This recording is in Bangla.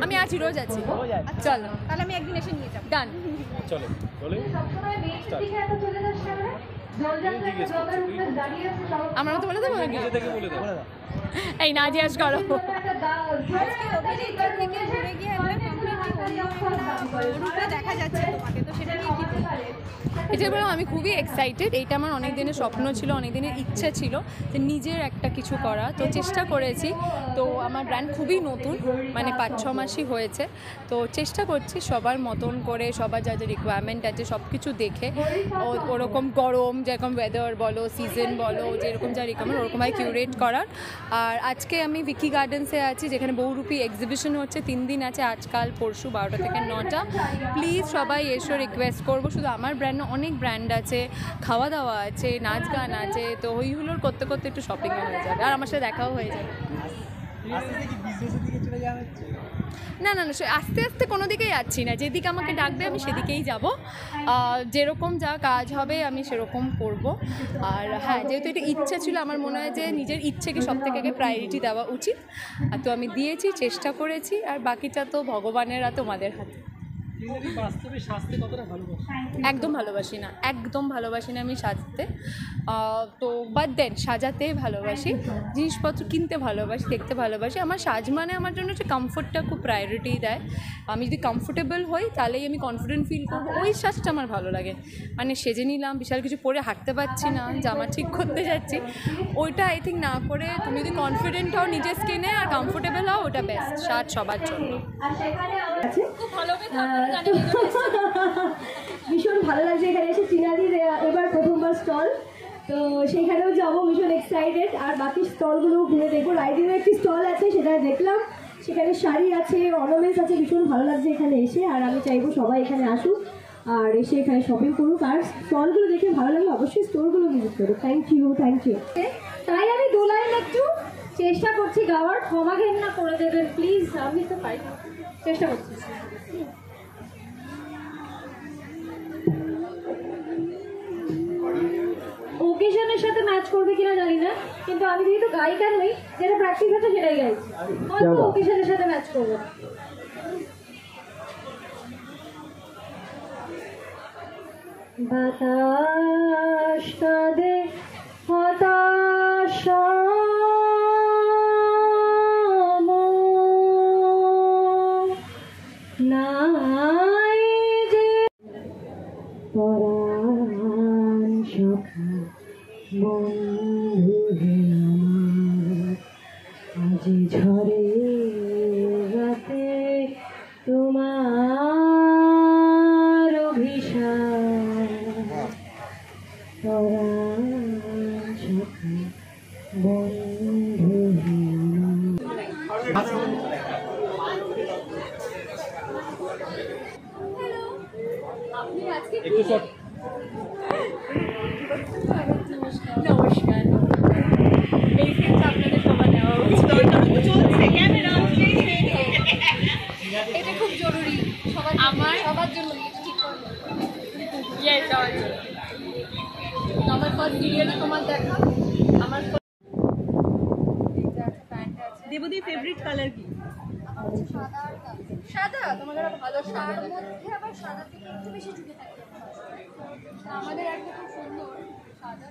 আমি আছি, রোজ আছি। চলো তাহলে আমি একদিন এসে নিয়ে যাবো। ডান, চলো। আমরা তো বলে দেবো নাকি? এই না জিজ্ঞেস করো। দেখা যাচ্ছে তোমাকে, তো সেটা নিয়ে কি বলবো? এটা বললাম, আমি খুবই এক্সাইটেড। এইটা আমার অনেক দিনের স্বপ্ন ছিল, অনেক দিনের ইচ্ছা ছিল যে নিজের একটা কিছু করা। তো চেষ্টা করেছি। তো আমার ব্র্যান্ড খুবই নতুন, মানে 5-6 মাসই হয়েছে। তো চেষ্টা করছি সবার মতন করে, সবার যা যা রিকোয়ারমেন্ট আছে সব কিছু দেখে, ওরকম গরম যেরকম ওয়েদার বলো, সিজন বলো, যেরকম যা রিকোয়ারমেন্ট ওরকমভাবে কিউরেট করার। আর আজকে আমি ভিকি গার্ডেন্সে আছি, যেখানে বহুরূপী এক্সিবিশন হচ্ছে। 3 দিন আছে, আজকাল পরশু 12টা থেকে 9টা। প্লিজ সবাই এসো, রিকোয়েস্ট করবো। শুধু আমার ব্র্যান্ড না, অনেক ব্র্যান্ড আছে, খাওয়া দাওয়া আছে, নাচ গান আছে। তো হইহুল্লোড় করতে করতে একটু শপিংও হয়ে যাবে, আর আমার সাথে দেখাও হয়ে যাবে। না না না, আস্তে আস্তে কোনো দিকেই যাচ্ছি না, যেদিকে আমাকে ডাকবে আমি সেদিকেই যাব। যেরকম যা কাজ হবে আমি সেরকম করব। আর হ্যাঁ, যেহেতু এটা ইচ্ছা ছিল, আমার মনে হয় যে নিজের ইচ্ছেকে সব থেকে আগে প্রায়োরিটি দেওয়া উচিত। আর তো আমি দিয়েছি, চেষ্টা করেছি, আর বাকিটা তো ভগবানের আর তোমাদের হাতে। একদম ভালোবাসি না, একদম ভালোবাসি না আমি সাজতে। তো বাট দেন সাজাতে ভালোবাসি, জিনিসপত্র কিনতে ভালোবাসি, দেখতে ভালোবাসি। আমার সাজ মানে আমার জন্য হচ্ছে কমফোর্টটা খুব প্রায়োরিটি দেয়। আমি যদি কমফোর্টেবল হই তাহলেই আমি কনফিডেন্ট ফিল করবো, ওই সাজটা আমার ভালো লাগে। মানে সেজে নিলাম, বিশাল কিছু পরে হাঁটতে পারছি না, জামা ঠিক করতে যাচ্ছি, ওইটা আই থিঙ্ক না করে তুমি যদি কনফিডেন্ট হও নিজের স্কিনে আর কমফোর্টেবল হও, ওটা বেস্ট সাজ সবার জন্য। খুব ভালো ভীষণ ভালো লাগছে এখানে এসে। চিনাদির এবার প্রথমবার স্টল, তো সেখানেও যাবো, ভীষণ এক্সাইটেড। আর বাকি স্টলগুলো ঘুরে দেখবো। রাইডিংয়ের একটি স্টল আছে, সেটা দেখলাম, সেখানে শাড়ি আছে, অর্নামেন্টস আছে। ভীষণ ভালো লাগছে এখানে এসে। আর আমি চাইবো সবাই এখানে আসুক আর এসে এখানে শপিং করুক। আর স্টলগুলো দেখে ভালো লাগলে অবশ্যই স্টোরগুলো ভিজিট করুক। Thank you, thank you. তাই আমি 2 লাইন একটু চেষ্টা করছি গাওয়ার, ক্ষমা ঘেন্না করে দেবেন প্লিজ, আমি তো পাই, চেষ্টা করছি। ওকেশনের সাথে ম্যাচ করবে কিনা জানি না, কিন্তু আমি যেহেতু গায়িকা নই, যেটা প্র্যাকটিস আছে সেটাই গাইছি, হয়তো ওকেশনের সাথে ম্যাচ করবো। বাতাস কাঁদে হতাশা নাই যে পরাণ সখা বন্ধু হে আমার, আজি ঝরে রাতে তোমার অভিশাপ, পরাণ সখা বন্ধু হে আমার। নমস্কার, এই সেন্স আপনাদের সবার নেওয়া উচিত। এটা খুব জরুরি আমার, সবার জন্য। আমার ফার্স্ট ভিডিওতে তোমার দেখা, আমার দেবদী ফেভারিট কালার কি? সাদা। তোমাদের ভালো সাদার মধ্যে আবার সাদা থেকে একটু বেশি ঝুঁকে থাকে। আমাদের একটা খুব সুন্দর সাদা।